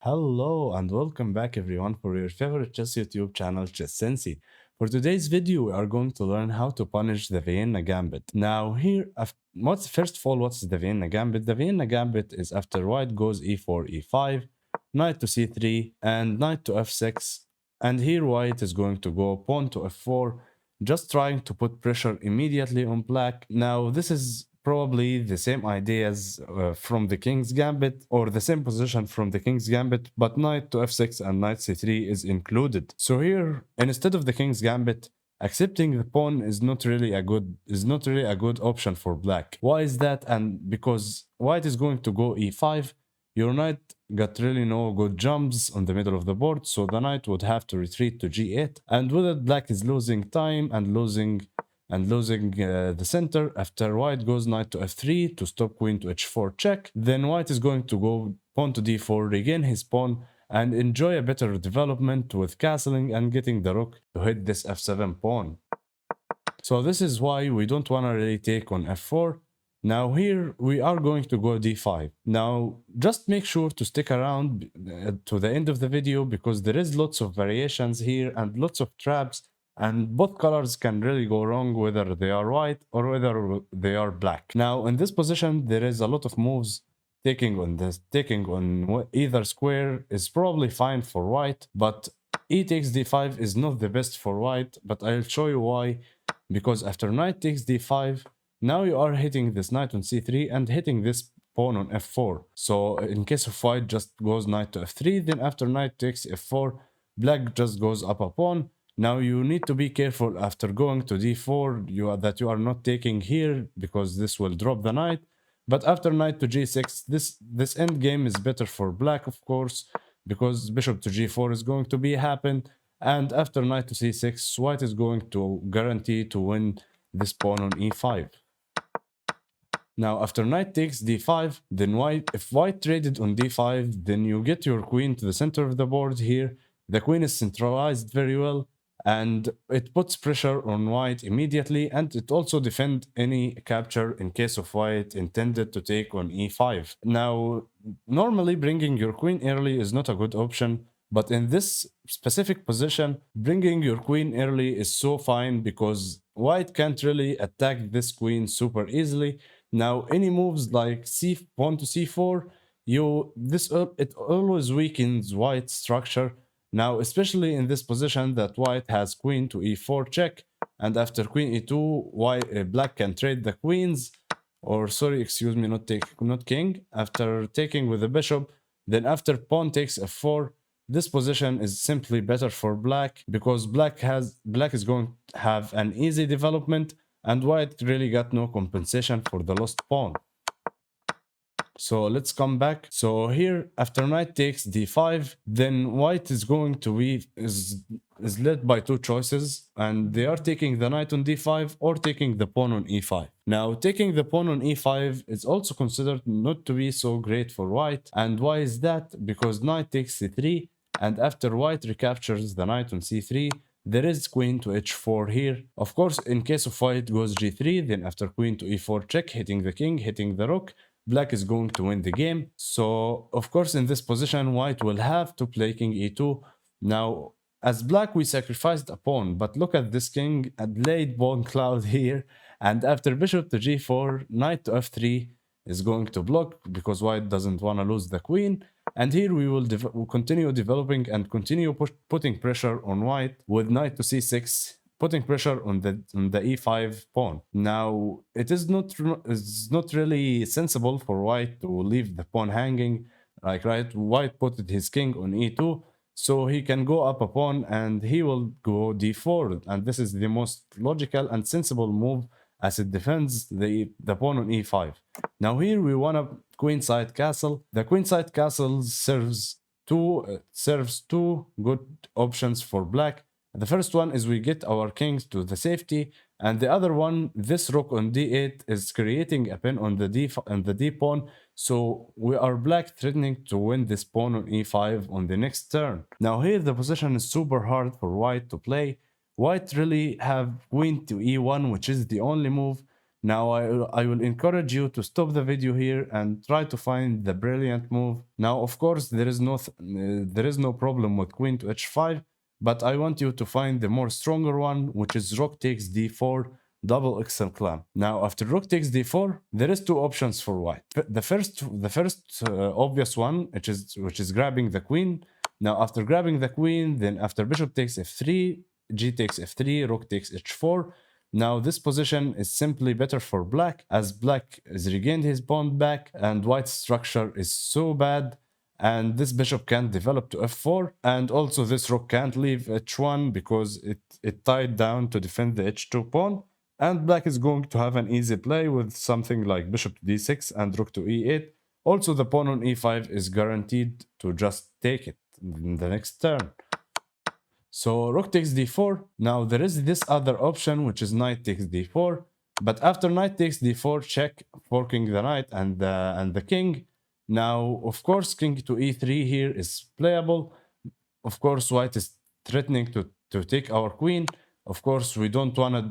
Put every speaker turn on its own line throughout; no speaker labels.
Hello and welcome back everyone for your favorite chess YouTube channel, Chess Sensei. For today's video, we are going to learn how to punish the Vienna Gambit. Now here, first of all, what's the Vienna Gambit? The Vienna Gambit is after white goes e4, e5, knight to c3, and knight to f6. And here white is going to go pawn to f4, just trying to put pressure immediately on black. Now this is probably the same ideas from the King's Gambit or the same position from the King's Gambit, but knight to f6 and knight c3 is included. So here, instead of the King's Gambit, accepting the pawn is not really a good option for black. Why is that? And because white is going to go e5, your knight got really no good jumps on the middle of the board, so the knight would have to retreat to g8, and with it black is losing time and losing the center. After white goes knight to f3 to stop queen to h4 check, then white is going to go pawn to d4, regain his pawn, and enjoy a better development with castling and getting the rook to hit this f7 pawn. So this is why we don't want to really take on f4. Now here we are going to go d5. Now just make sure to stick around to the end of the video, because there is lots of variations here and lots of traps, and both colors can really go wrong whether they are white or whether they are black. Now in this position there is a lot of moves. Taking on either square is probably fine for white, but e takes d5 is not the best for white, but I'll show you why. Because after knight takes d5, now you are hitting this knight on c3 and hitting this pawn on f4. So in case of white just goes knight to f3, then after knight takes f4, black just goes up a pawn. Now you need to be careful after going to d4 that you are not taking here, because this will drop the knight. But after knight to g6, this end game is better for black, of course, because bishop to g4 is going to be happen. And after knight to c6, white is going to guarantee to win this pawn on e5. Now after knight takes d5, then if white traded on d5, then you get your queen to the center of the board here. The queen is centralized very well, and it puts pressure on white immediately, and it also defends any capture in case of white intended to take on e5. Now normally bringing your queen early is not a good option, but in this specific position, bringing your queen early is so fine, because white can't really attack this queen super easily. Now any moves like pawn to c4, it always weakens white's structure. Now especially in this position that white has queen to e4 check, and after queen e2, black can trade the queens, or sorry, excuse me, not king. After taking with the bishop, then after pawn takes f4, this position is simply better for black, because black is going to have an easy development, and white really got no compensation for the lost pawn. So let's come back. So here, after knight takes d5, then white is going to be is led by two choices, and they are taking the knight on d5 or taking the pawn on e5. Now taking the pawn on e5 is also considered not to be so great for white. And why is that? Because knight takes c3, and after white recaptures the knight on c3, there is queen to h4 here. Of course, in case of white goes g3, then after queen to e4 check, hitting the king, hitting the rook, black is going to win the game. So of course in this position white will have to play king e2. Now as black we sacrificed a pawn, but look at this king laid pawn cloud here, and after bishop to g4, knight to f3 is going to block, because white doesn't want to lose the queen. And here we will continue developing and continue putting pressure on white with knight to c6, putting pressure on the e5 pawn. Now it is not really sensible for white to leave the pawn hanging. Like white put his king on e2, so he can go up a pawn and he will go d4, and this is the most logical and sensible move, as it defends the pawn on e5. Now here we want a queenside castle. The queenside castle serves two good options for black. The first one is we get our kings to the safety, and the other one, this rook on d8 is creating a pin on the d pawn, so we are black threatening to win this pawn on e5 on the next turn. Now here the position is super hard for white to play. White really have queen to e1, which is the only move. Now I will encourage you to stop the video here and try to find the brilliant move. Now, of course, there is no problem with queen to h5, but I want you to find the more stronger one, which is rook takes d4, double XL clamp. Now, after rook takes d4, there is two options for white. The first obvious one, which is grabbing the queen. Now, after grabbing the queen, then after bishop takes f3, g takes f3, rook takes h4. Now, this position is simply better for black, as black has regained his pawn back, and white's structure is so bad, and this bishop can't develop to f4, and also this rook can't leave h1 because it tied down to defend the h2 pawn, and black is going to have an easy play with something like bishop to d6 and rook to e8. Also, the pawn on e5 is guaranteed to just take it in the next turn. So rook takes d4. Now there is this other option, which is knight takes d4. But after knight takes d4, check, forking the knight and the king. Now, of course, king to e3 here is playable. Of course, white is threatening to take our queen. Of course, we don't wanna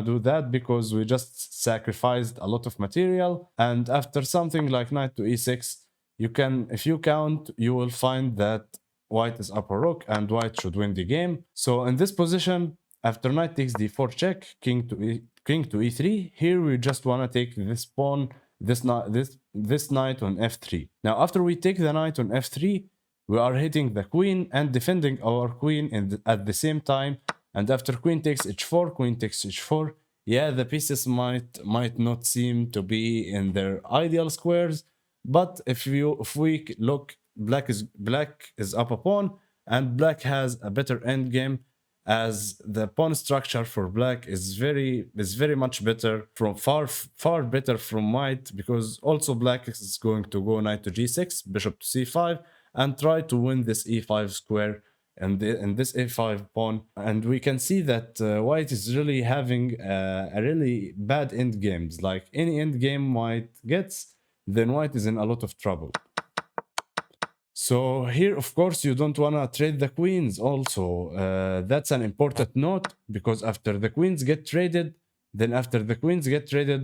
do that because we just sacrificed a lot of material. And after something like knight to e6, you can, if you count, you will find that white is up a rook and white should win the game. So in this position, after knight takes d4 check, king to e3, here we just want to take this pawn, this knight on f3. Now after we take the knight on f3, we are hitting the queen and defending our queen at the same time. And after queen takes h4, queen takes h4, yeah, the pieces might not seem to be in their ideal squares, but if we look, black is up a pawn, and black has a better endgame, as the pawn structure for black is very much better, from far better from white, because also black is going to go knight to g6, bishop to c5, and try to win this e5 square and this a5 pawn. And we can see that white is really having a really bad endgames. Like any endgame white gets, then white is in a lot of trouble. So here, of course, you don't want to trade the queens also. That's an important note, because after the queens get traded,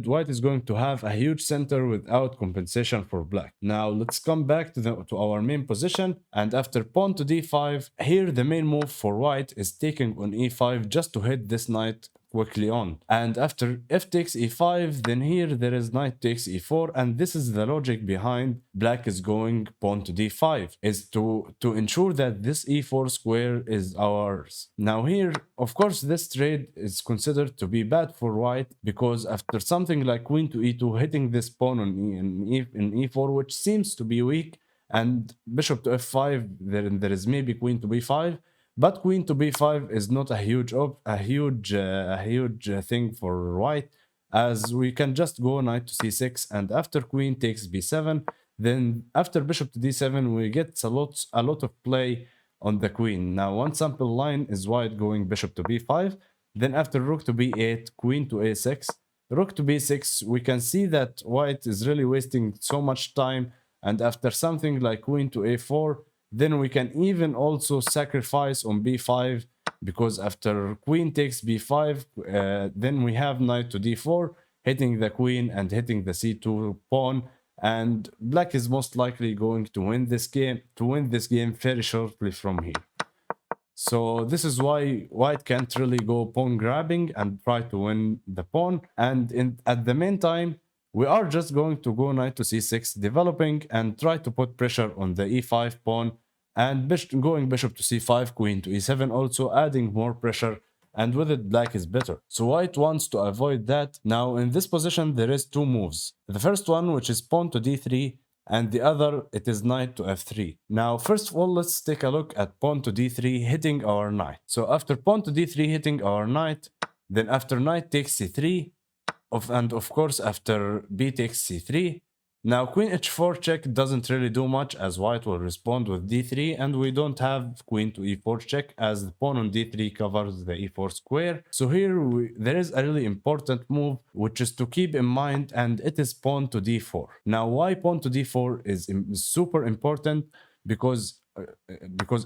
white is going to have a huge center without compensation for black. Now let's come back to our main position, and after pawn to d5, here the main move for white is taking on e5 just to hit this knight quickly on. And after f takes e5, then here there is knight takes e4, and this is the logic behind black is going pawn to d5, is to ensure that this e4 square is ours. Now here, of course, this trade is considered to be bad for white, because after something like queen to e2, hitting this pawn in e4, which seems to be weak, and bishop to f5, there is maybe queen to b5, but queen to b5 is not a huge thing for white, as we can just go knight to c6, and after queen takes b7, then after bishop to d7 we get a lot of play on the queen. Now one sample line is white going bishop to b5, then after rook to b8, queen to a6, rook to b6, we can see that white is really wasting so much time, and after something like queen to a4, then we can even also sacrifice on b5, because after queen takes b5, then we have knight to d4, hitting the queen and hitting the c2 pawn, and black is most likely going to win this game very shortly from here. So this is why white can't really go pawn grabbing and try to win the pawn, and at the meantime, we are just going to go knight to c6, developing and try to put pressure on the e5 pawn, and going bishop to c5, queen to e7, also adding more pressure, and with it black is better. So white wants to avoid that. Now in this position there is two moves. The first one, which is pawn to d3, and the other, it is knight to f3. Now first of all, let's take a look at pawn to d3 hitting our knight. So after pawn to d3 hitting our knight, then after knight takes c3, and of course after b takes c3, now queen h4 check doesn't really do much, as white will respond with d3, and we don't have queen to e4 check, as the pawn on d3 covers the e4 square. So here there is a really important move which is to keep in mind, and it is pawn to d4. Now why pawn to d4 is super important? Because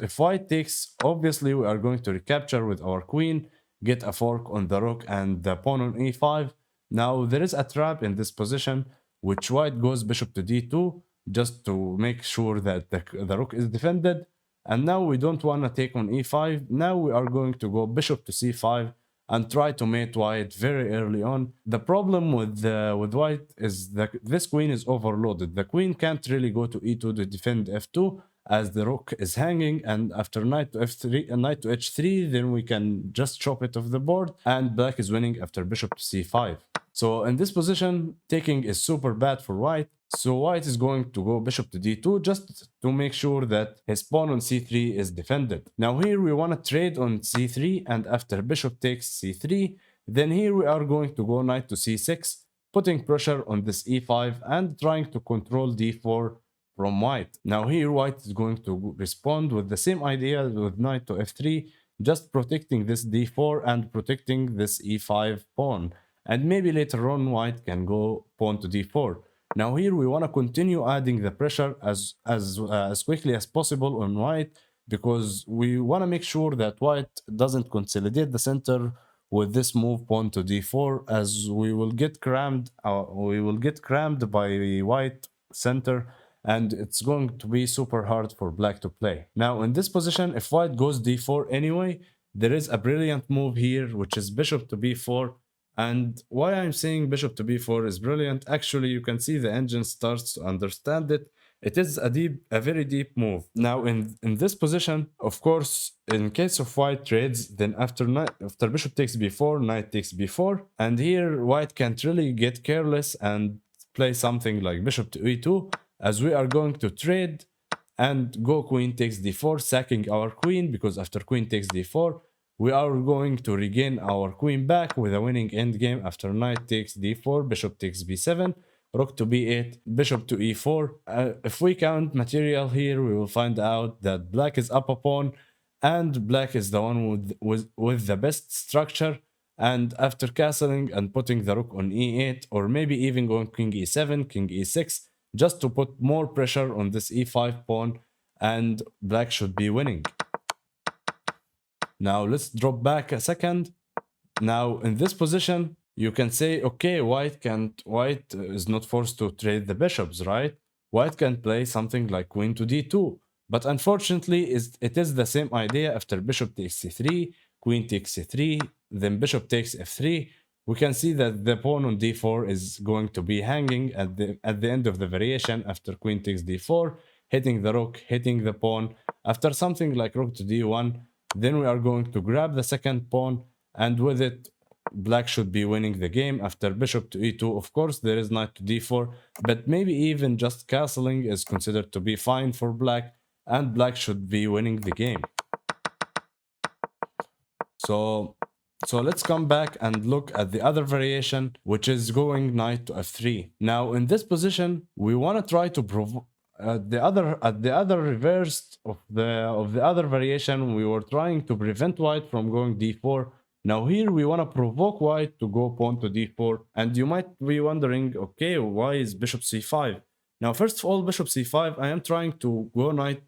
if white takes, obviously we are going to recapture with our queen, get a fork on the rook and the pawn on e5. Now there is a trap in this position, which white goes bishop to d2 just to make sure that the rook is defended. And now we don't want to take on e5. Now we are going to go bishop to c5 and try to mate white very early on. The problem with white is that this queen is overloaded. The queen can't really go to e2 to defend f2 as the rook is hanging, and after knight to f3 and knight to h3, then we can just chop it off the board, and black is winning after bishop to c5. So in this position, taking is super bad for white. So white is going to go bishop to d2 just to make sure that his pawn on c3 is defended. Now here we want to trade on c3, and after bishop takes c3, then here we are going to go knight to c6, putting pressure on this e5 and trying to control d4 from white. Now here white is going to respond with the same idea with knight to f3, just protecting this d4 and protecting this e5 pawn. And maybe later on white can go pawn to d4. Now here we want to continue adding the pressure as quickly as possible on white, because we want to make sure that white doesn't consolidate the center with this move pawn to d4, as we will get crammed by white center, and it's going to be super hard for black to play. Now in this position, if white goes d4 anyway, there is a brilliant move here, which is bishop to b4. And why I'm saying bishop to b4 is brilliant, actually you can see the engine starts to understand it. It is a very deep move. Now in this position, of course, in case of white trades, then after bishop takes b4, knight takes b4, and here white can't really get careless and play something like bishop to e2, as we are going to trade and go queen takes d4, sacking our queen, because after queen takes d4, we are going to regain our queen back with a winning endgame after knight takes d4, bishop takes b7, rook to b8, bishop to e4. If we count material here, we will find out that black is up a pawn, and black is the one with the best structure. And after castling and putting the rook on e8, or maybe even going king e7, king e6, just to put more pressure on this e5 pawn, and black should be winning. Now let's drop back a second. Now in this position, you can say, okay, white is not forced to trade the bishops, right? White can play something like queen to d2, but unfortunately it is the same idea. After bishop takes c3, queen takes c3, then bishop takes f3. We can see that the pawn on d4 is going to be hanging at the end of the variation after queen takes d4, hitting the rook, hitting the pawn. After something like rook to d1, then we are going to grab the second pawn, and with it, black should be winning the game. After bishop to e2, of course, there is knight to d4, but maybe even just castling is considered to be fine for black, and black should be winning the game. So let's come back and look at the other variation, which is going knight to f3. Now in this position, we want to try to provoke at the other reverse of the other variation. We were trying to prevent white from going d4. Now here we want to provoke white to go pawn to d4, and you might be wondering, okay, why is bishop c5? Now first of all, bishop c5, I am trying to go knight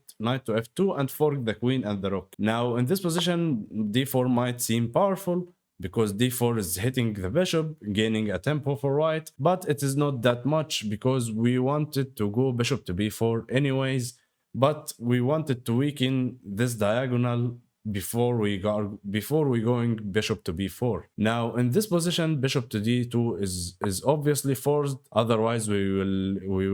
to f2 and fork the queen and the rook. Now in this position, d4 might seem powerful, because d4 is hitting the bishop, gaining a tempo for white, but it is not that much, because we wanted to go bishop to b4 anyways, but we wanted to weaken this diagonal before we going bishop to b4. Now in this position, bishop to d2 is obviously forced, otherwise we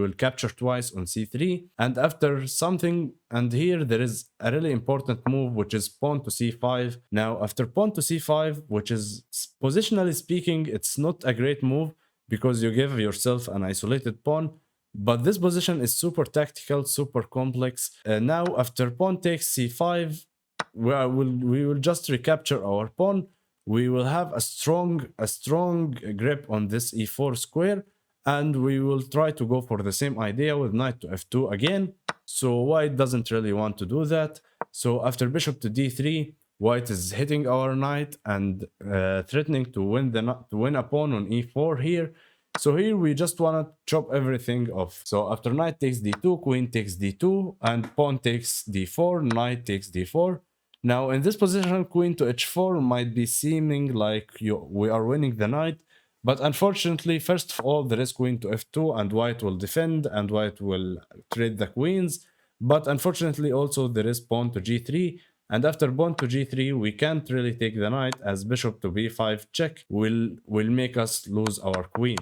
will capture twice on c3, and after something, and here there is a really important move, which is pawn to c5. Now after pawn to c5, which is positionally speaking, it's not a great move, because you give yourself an isolated pawn, but this position is super tactical, super complex. Now after pawn takes c5, we will just recapture our pawn. We will have a strong grip on this e4 square, and we will try to go for the same idea with knight to f2 again. So white doesn't really want to do that. So after bishop to d3, white is hitting our knight and threatening to win a pawn on e4 here. So here we just want to chop everything off. So after knight takes d2, queen takes d2, and pawn takes d4, knight takes d4. Now, in this position, queen to h4 might be seeming like we are winning the knight, but unfortunately, first of all, there is queen to f2, and white will defend, and white will trade the queens. But unfortunately, also, there is pawn to g3, and after pawn to g3, we can't really take the knight, as bishop to b5 check will make us lose our queen.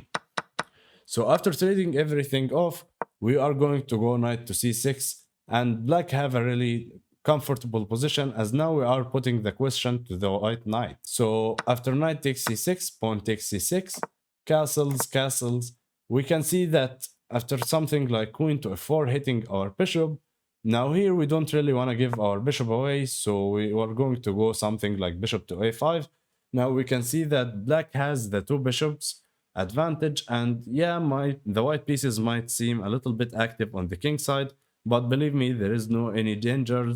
So after trading everything off, we are going to go knight to c6, and black have a really comfortable position, as now we are putting the question to the white knight. So after knight takes c6, pawn takes c6, castles, castles, we can see that after something like queen to f4 hitting our bishop, now here we don't really want to give our bishop away, so we are going to go something like bishop to a5. Now we can see that black has the two bishops advantage, and yeah, the white pieces might seem a little bit active on the king side, but believe me, there is no any danger.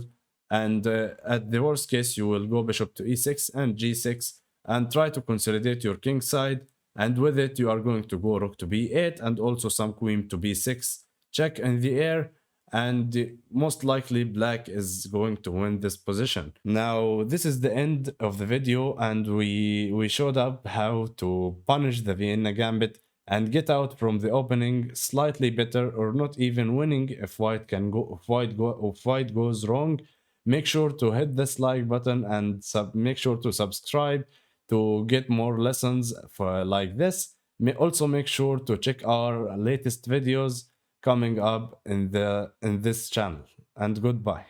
And at the worst case, you will go bishop to e6 and g6 and try to consolidate your king side, and with it you are going to go rook to b8 and also some queen to b6 check in the air, and most likely black is going to win this position. Now this is the end of the video, and we showed up how to punish the Vienna Gambit and get out from the opening slightly better, or not even winning if white can go if white goes wrong. Make sure to hit this like button and make sure to subscribe to get more lessons for like this. Also make sure to check our latest videos coming up in this channel, and goodbye.